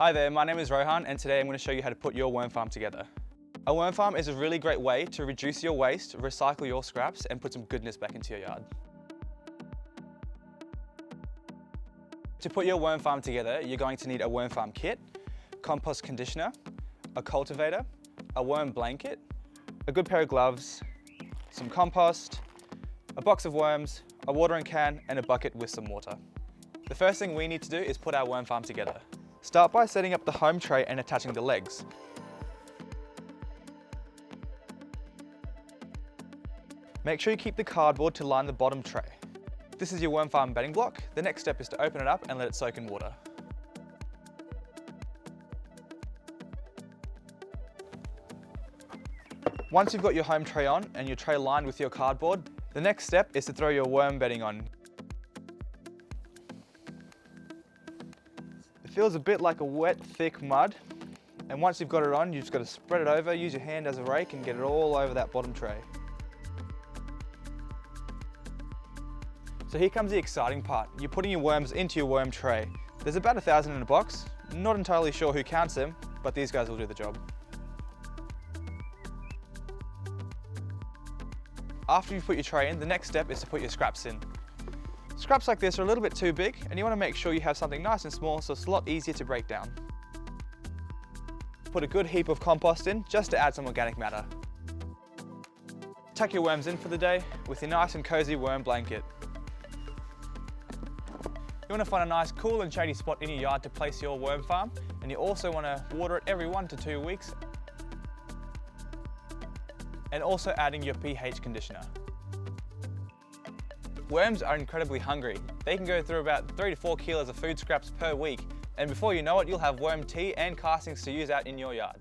Hi there, my name is Rohan and today I'm going to show you how to put your worm farm together. A worm farm is a really great way to reduce your waste, recycle your scraps and put some goodness back into your yard. To put your worm farm together, you're going to need a worm farm kit, compost conditioner, a cultivator, a worm blanket, a good pair of gloves, some compost, a box of worms, a watering can and a bucket with some water. The first thing we need to do is put our worm farm together. Start by setting up the home tray and attaching the legs. Make sure you keep the cardboard to line the bottom tray. This is your worm farm bedding block. The next step is to open it up and let it soak in water. Once you've got your home tray on and your tray lined with your cardboard, the next step is to throw your worm bedding on. It feels a bit like a wet, thick mud, and once you've got it on, you've just got to spread it over, use your hand as a rake and get it all over that bottom tray. So here comes the exciting part. You're putting your worms into your worm tray. There's about 1,000 in a box. Not entirely sure who counts them, but these guys will do the job. After you've put your tray in, the next step is to put your scraps in. Scraps like this are a little bit too big and you want to make sure you have something nice and small so it's a lot easier to break down. Put a good heap of compost in just to add some organic matter. Tuck your worms in for the day with your nice and cozy worm blanket. You want to find a nice cool and shady spot in your yard to place your worm farm, and you also want to water it every 1 to 2 weeks. And also adding your pH conditioner. Worms are incredibly hungry. They can go through about 3 to 4 kilos of food scraps per week, and before you know it, you'll have worm tea and castings to use out in your yard.